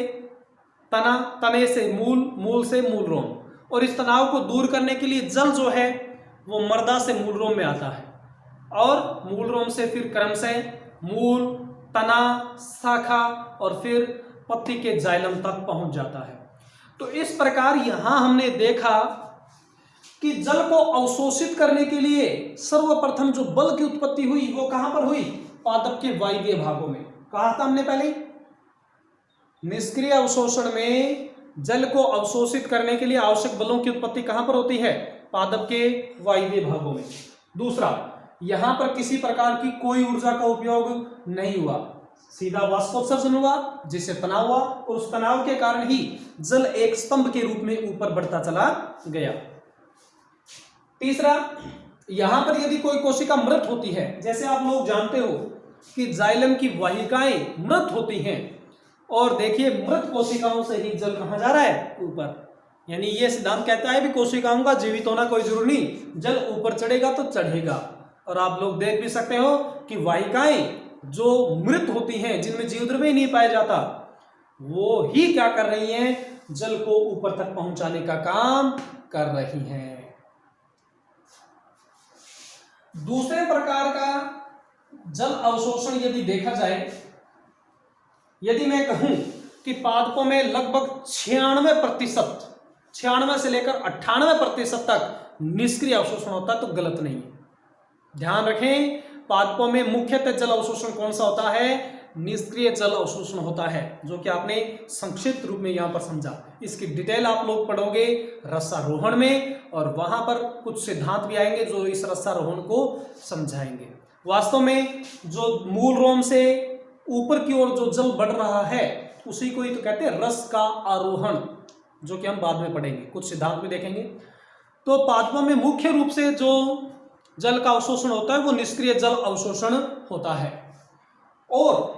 तना, तने से मूल, मूल से मूल रोम। और इस तनाव को दूर करने के लिए जल जो है वो मर्दा से मूल रोम में आता है, और मूल रोम से फिर क्रम से मूल, तना, शाखा और फिर पत्ती के जाइलम तक पहुंच जाता है। तो इस प्रकार यहां हमने देखा कि जल को अवशोषित करने के लिए सर्वप्रथम जो बल की उत्पत्ति हुई वो कहां पर हुई? पादप के वायवीय भागों में। कहा था हमने पहले, निष्क्रिय अवशोषण में जल को अवशोषित करने के लिए आवश्यक बलों की उत्पत्ति कहां पर होती है? पादप के वायवीय भागों में। दूसरा, यहां पर किसी प्रकार की कोई ऊर्जा का उपयोग नहीं हुआ, सीधा वाष्पोत्सर्जन हुआ जिससे तनाव हुआ, और उस तनाव के कारण ही जल एक स्तंभ के रूप में ऊपर बढ़ता चला गया। तीसरा, यहां पर यदि कोई कोशिका मृत होती है, जैसे आप लोग जानते हो कि जाइलम की वाहिकाएं मृत होती हैं, और देखिए मृत कोशिकाओं से ही जल कहां जा रहा है? ऊपर। यानी यह सिद्धांत कहता है भी कोशिकाओं का जीवित होना कोई जरूरी नहीं, जल ऊपर चढ़ेगा तो चढ़ेगा। और आप लोग देख भी सकते हो कि वाहिकाएं जो मृत होती हैं, जिनमें जीवद्रव्य नहीं पाया जाता, वो ही क्या कर रही हैं? जल को ऊपर तक पहुंचाने का काम कर रही हैं। दूसरे प्रकार का जल अवशोषण यदि देखा जाए, यदि मैं कहूं कि पादपों में लगभग 96% 96 से लेकर 98% तक निष्क्रिय अवशोषण होता है, तो गलत नहीं है। ध्यान रखें, पादपों में मुख्यतः जल अवशोषण कौन सा होता है? निष्क्रिय जल अवशोषण होता है, जो कि आपने संक्षिप्त रूप में यहां पर समझा। इसकी डिटेल आप लोग पढ़ोगे रसारोहण में, और वहां पर कुछ सिद्धांत भी आएंगे जो इस रसारोहण को समझाएंगे। वास्तव में जो मूल रोम से ऊपर की ओर जो जल बढ़ रहा है उसी को ही तो कहते हैं रस का आरोहण, जो कि हम बाद में पढ़ेंगे, कुछ सिद्धांत भी देखेंगे। तो पादपों में मुख्य रूप से जो जल का अवशोषण होता है वो निष्क्रिय जल अवशोषण होता है। और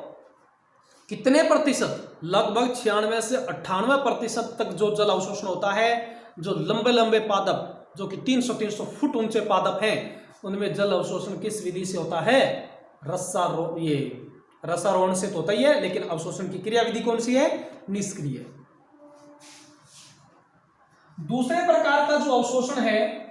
कितने प्रतिशत? लगभग 96 से 98% तक जो जल अवशोषण होता है, जो लंबे लंबे पादप, जो कि 300 फुट ऊंचे पादप हैं, उनमें जल अवशोषण किस विधि से होता है? रसारोहण से तो होता ही है, लेकिन अवशोषण की क्रिया विधि कौन सी है? निष्क्रिय। दूसरे प्रकार का जो अवशोषण है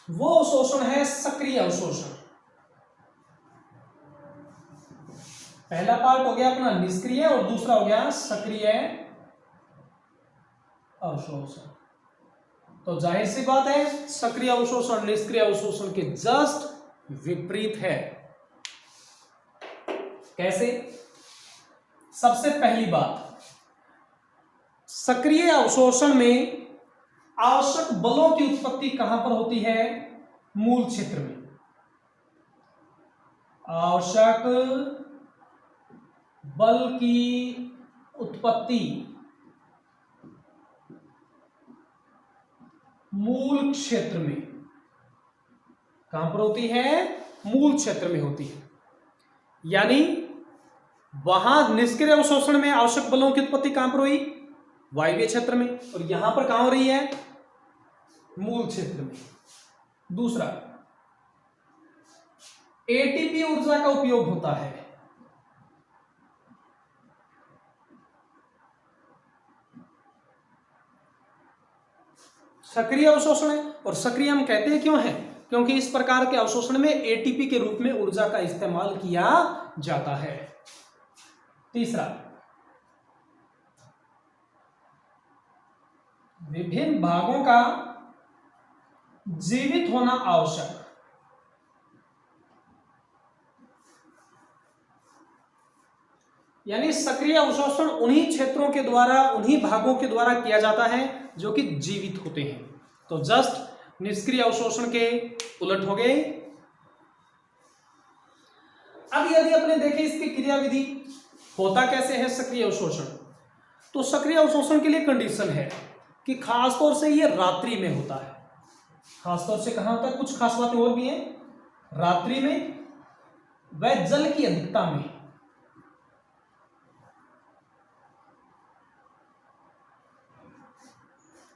वो अवशोषण है सक्रिय अवशोषण। पहला पार्ट हो गया अपना निष्क्रिय, और दूसरा हो गया सक्रिय अवशोषण। तो जाहिर सी बात है, सक्रिय अवशोषण निष्क्रिय अवशोषण के जस्ट विपरीत है। कैसे? सबसे पहली बात, सक्रिय अवशोषण में आवश्यक बलों की उत्पत्ति कहां पर होती है? मूल क्षेत्र में। आवश्यक बल की उत्पत्ति मूल क्षेत्र में। कहां पर होती है? मूल क्षेत्र में होती है। यानी वहां निष्क्रिय अवशोषण में आवश्यक बलों की उत्पत्ति कहां पर हुई? वायवीय क्षेत्र में। और यहां पर कहां हो रही है? मूल क्षेत्र में। दूसरा, एटीपी ऊर्जा का उपयोग होता है। सक्रिय अवशोषण है, और सक्रिय हम कहते हैं क्यों है? क्योंकि इस प्रकार के अवशोषण में एटीपी के रूप में ऊर्जा का इस्तेमाल किया जाता है। तीसरा, विभिन्न भागों का जीवित होना आवश्यक। यानी सक्रिय अवशोषण उन्हीं क्षेत्रों के द्वारा, उन्हीं भागों के द्वारा किया जाता है जो कि जीवित होते हैं। तो जस्ट निष्क्रिय अवशोषण के उलट हो गए। अब यदि अपने देखें इसकी क्रियाविधि, होता कैसे है सक्रिय अवशोषण, तो सक्रिय अवशोषण के लिए कंडीशन है कि खासतौर से ये रात्रि में होता है। खासतौर से कहां होता है, कुछ खास बातें और भी हैं, रात्रि में वह जल की अधिकता में।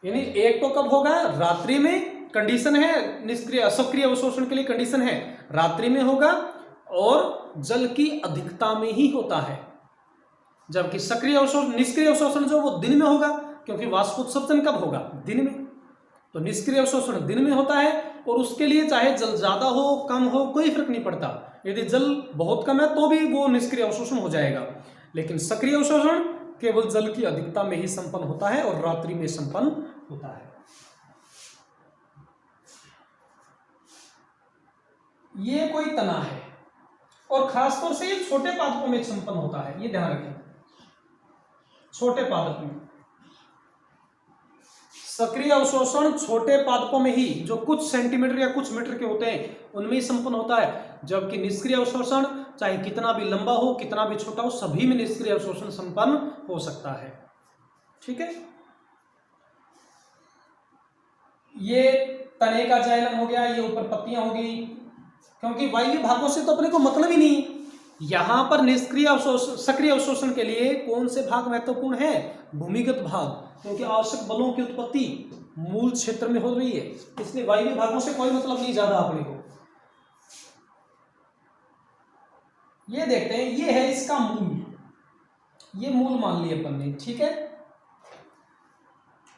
यानी एक तो कब होगा, रात्रि में, कंडीशन है निष्क्रिय सक्रिय अवशोषण के लिए कंडीशन है रात्रि में होगा और जल की अधिकता में ही होता है। जबकि सक्रिय अवशोषण, निष्क्रिय अवशोषण जो वो दिन में होगा, क्योंकि वाष्पोत्सर्जन कब होगा, दिन में। तो निष्क्रिय अवशोषण दिन में होता है और उसके लिए चाहे जल ज्यादा हो कम हो कोई फर्क नहीं पड़ता। यदि जल बहुत कम है तो भी वो निष्क्रिय अवशोषण हो जाएगा। लेकिन सक्रिय अवशोषण केवल जल की अधिकता में ही संपन्न होता है और रात्रि में संपन्न होता है। ये कोई तना है और खासतौर से ये छोटे पादपों में संपन्न होता है, ये ध्यान रखें। छोटे पादप में सक्रिय अवशोषण छोटे पादपों में ही, जो कुछ सेंटीमीटर या कुछ मीटर के होते हैं उनमें ही संपन्न होता है। जबकि निष्क्रिय अवशोषण चाहे कितना भी लंबा हो कितना भी छोटा हो, सभी में निष्क्रिय अवशोषण संपन्न हो सकता है। ठीक है, ये तने का जाइलम हो गया, ये ऊपर पत्तियां हो गई, क्योंकि वायवीय भागों से तो अपने को मतलब ही नहीं। यहां पर निष्क्रिय अवशोषण, सक्रिय अवशोषण के लिए कौन से भाग महत्वपूर्ण है, भूमिगत भाग, क्योंकि आवश्यक बलों की उत्पत्ति मूल क्षेत्र में हो रही है, इसलिए वायवीय भागों से कोई मतलब नहीं ज्यादा अपने को। ये देखते हैं, ये है इसका मूल, ये मूल मान लिया अपन ने। ठीक है,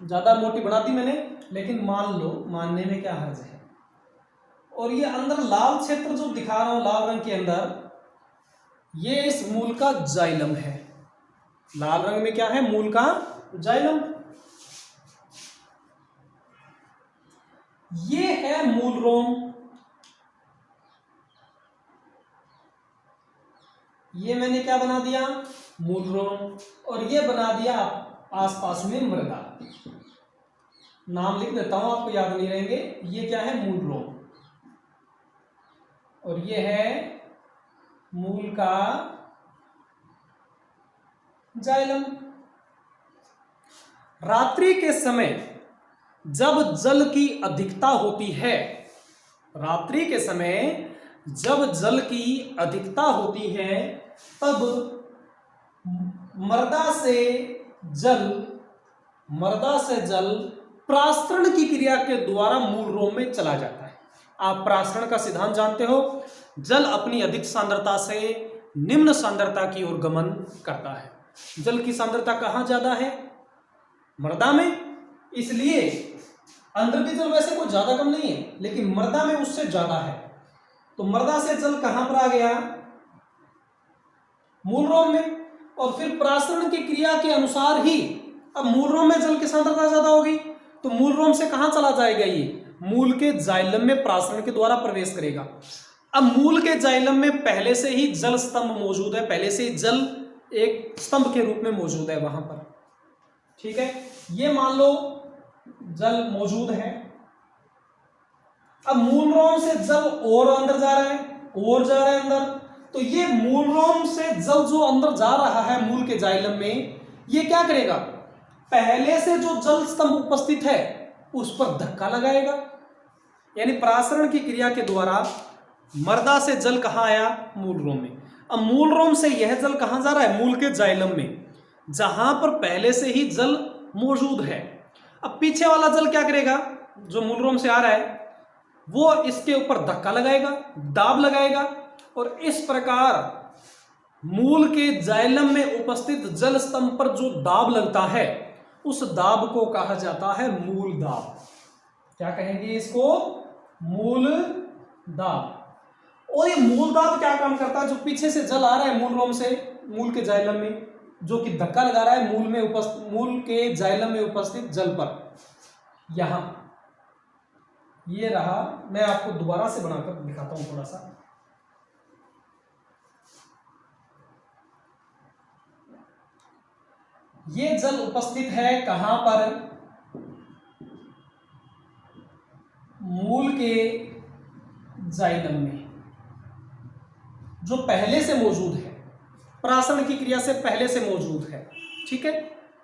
ज्यादा मोटी बना दी मैंने, लेकिन मान लो, मानने में क्या हर्ज है। और ये अंदर लाल क्षेत्र जो दिखा रहा हूं लाल रंग के अंदर, ये इस मूल का जाइलम है। लाल रंग में क्या है, मूल का जाइलम। ये है मूल रोम, ये मैंने क्या बना दिया, मूल रोम, और ये बना दिया आसपास में मृदा। नाम लिख देता हूं, आपको याद नहीं रहेंगे। ये क्या है, मूल रोम, और ये है मूल का जाइलम। रात्रि के समय जब जल की अधिकता होती है, रात्रि के समय जब जल की अधिकता होती है, तब मृदा से जल प्रासरण की क्रिया के द्वारा मूल रोम में चला जाता है। आप प्रासरण का सिद्धांत जानते हो, जल अपनी अधिक सांद्रता से निम्न सांद्रता की ओर गमन करता है। जल की सांद्रता कहां ज्यादा है, मृदा में, इसलिए अंदर भी जल वैसे कोई ज्यादा कम नहीं है, लेकिन मृदा में उससे ज्यादा है। तो मृदा से जल कहां पर आ गया, मूल रोम में, और फिर प्रासरण की क्रिया के अनुसार ही अब मूल रोम में जल की सांद्रता ज्यादा होगी, तो मूल रोम से कहां चला जाएगा, ये मूल के जाइलम में प्रासरण के द्वारा प्रवेश करेगा। अब मूल के जाइलम में पहले से ही जल स्तंभ मौजूद है, पहले से ही जल एक स्तंभ के रूप में मौजूद है वहां पर। ठीक है, ये मान लो जल मौजूद है। अब मूल रोम से जल और अंदर जा रहा है, और जा रहा है अंदर, तो ये मूल रोम से जल जो अंदर जा रहा है मूल के जाइलम में, ये क्या करेगा, पहले से जो जल स्तंभ उपस्थित है उस पर धक्का लगाएगा। यानी प्रासरण की क्रिया के द्वारा मृदा से जल कहां आया, मूल रोम में। अब मूल रोम से यह जल कहां जा रहा है, मूल के जाइलम में, जहां पर पहले से ही जल मौजूद है। अब पीछे वाला जल क्या करेगा, जो मूल रोम से आ रहा है, वो इसके ऊपर धक्का लगाएगा, दाब लगाएगा, और इस प्रकार मूल के जाइलम में उपस्थित जल स्तंभ पर जो दाब लगता है, उस दाब को कहा जाता है मूल दाब। क्या कहेंगे इसको, मूल दाब। और ये मूल दाब क्या काम करता है, जो पीछे से जल आ रहा है मूल रोम से मूल के जाइलम में, जो कि धक्का लगा रहा है मूल के जाइलम में उपस्थित जल पर, यहां ये रहा। मैं आपको दोबारा से बनाकर दिखाता हूं थोड़ा सा। ये जल उपस्थित है कहां पर? मूल के जाइलम में, जो पहले से मौजूद है, प्राशन की क्रिया से पहले से मौजूद है। ठीक है,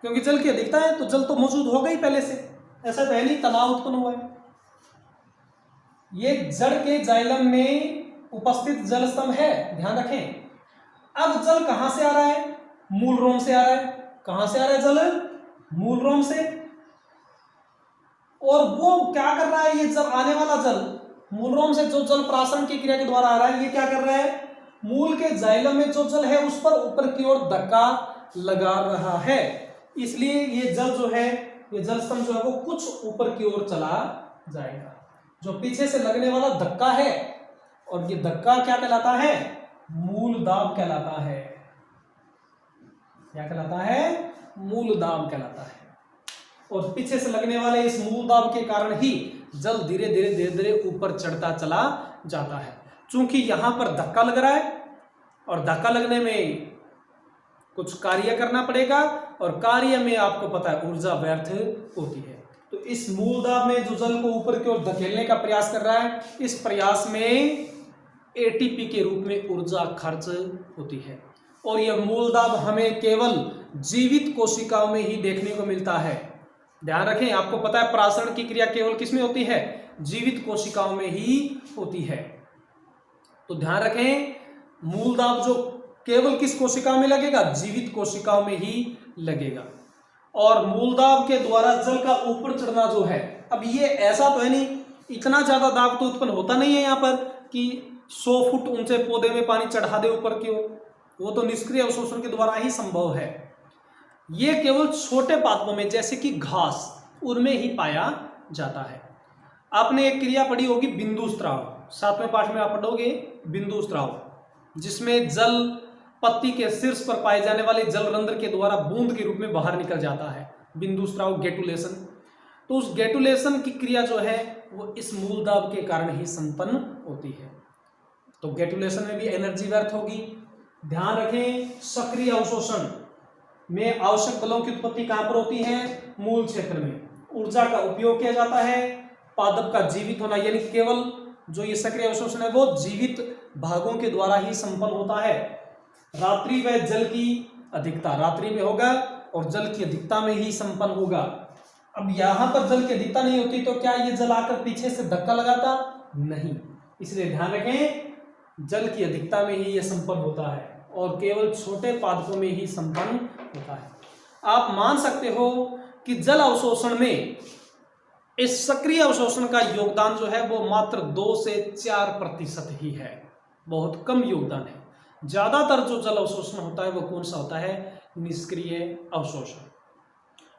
क्योंकि जल की अधिकता है तो जल तो मौजूद होगा ही पहले से, ऐसा तो है नहीं तनाव उत्पन्न हुआ है। ये जड़ के जाइलम में उपस्थित जल स्तंभ है, ध्यान रखें। अब जल कहां से आ रहा है? मूल रोम से आ रहा है। कहां से आ रहा है जल? मूल रोम से। और वो क्या कर रहा है? ये जब आने वाला जल मूल रोम से, जो जल प्राशन की क्रिया के द्वारा आ रहा है, ये क्या कर रहा है? मूल के जाइलम में जो जल है उस पर ऊपर की ओर धक्का लगा रहा है। इसलिए ये जल जो है, ये जल स्तंभ जो है वो कुछ ऊपर की ओर चला जाएगा। जो पीछे से लगने वाला धक्का है, और ये धक्का क्या कहलाता है? मूल दाब कहलाता है। क्या कहलाता है? मूल दाब कहलाता है। और पीछे से लगने वाले इस मूल दाब के कारण ही जल धीरे धीरे ऊपर चढ़ता चला जाता है। चूंकि यहां पर धक्का लग रहा है और धक्का लगने में कुछ कार्य करना पड़ेगा, और कार्य में आपको पता है ऊर्जा व्यर्थ होती है। तो इस मूल दाब में जो जल को ऊपर की ओर धकेलने का प्रयास कर रहा है, इस प्रयास में एटीपी के रूप में ऊर्जा खर्च होती है। और यह मूल दाब हमें केवल जीवित कोशिकाओं में ही देखने को मिलता है। ध्यान रखें, आपको पता है प्रासरण की क्रिया केवल किसमें होती है? जीवित कोशिकाओं में ही होती है। तो ध्यान रखें, मूल दाब जो केवल किस कोशिका में लगेगा? जीवित कोशिकाओं में ही लगेगा। और मूल दाब के द्वारा जल का ऊपर चढ़ना जो है, अब ये ऐसा तो है नहीं, इतना ज्यादा दाब तो उत्पन्न होता नहीं है यहाँ पर कि 100 फुट ऊंचे पौधे में पानी चढ़ा दे ऊपर की ओर। वो तो निष्क्रिय अवशोषण के द्वारा ही संभव है। ये केवल छोटे पादपों में, जैसे कि घास, उनमें ही पाया जाता है। आपने एक क्रिया पढ़ी होगी बिंदु स्त्राव, 7वें पाठ में आप पढ़ोगे बिंदु स्त्राव, जिसमें जल पत्ती के शीर्ष पर पाए जाने वाले जल रंध्र के द्वारा बूंद के रूप में बाहर निकल जाता है। बिंदु स्त्राव, गेटुलेशन। तो उस गेटुलेशन की क्रिया जो है वो इस मूल दाब के कारण ही संपन्न होती है। तो गेटुलेशन में भी एनर्जी व्यर्थ होगी। ध्यान रखें, सक्रिय अवशोषण में आवश्यक बलों की उत्पत्ति कहां पर होती है? मूल क्षेत्र में। ऊर्जा का उपयोग किया जाता है। पादप का जीवित होना, यानी केवल जो ये सक्रिय अवशोषण है वो जीवित भागों के द्वारा ही संपन्न होता है। रात्रि व जल की अधिकता, रात्रि में होगा और जल की अधिकता में ही संपन्न होगा। अब यहां पर जल की अधिकता नहीं होती तो क्या ये जल आकर पीछे से धक्का लगाता? नहीं। इसलिए ध्यान रखें, जल की अधिकता में ही यह संपन्न होता है और केवल छोटे पादपों में ही संपन्न होता है। आप मान सकते हो कि जल अवशोषण में इस सक्रिय अवशोषण का योगदान जो है वो मात्र 2 से 4% ही है, बहुत कम योगदान है। ज्यादातर जो जल अवशोषण होता है वो कौन सा होता है? निष्क्रिय अवशोषण।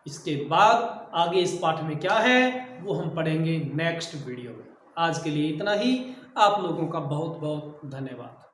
इसके बाद आगे इस पाठ में क्या है वो हम पढ़ेंगे नेक्स्ट वीडियो में। आज के लिए इतना ही। आप लोगों का बहुत बहुत धन्यवाद।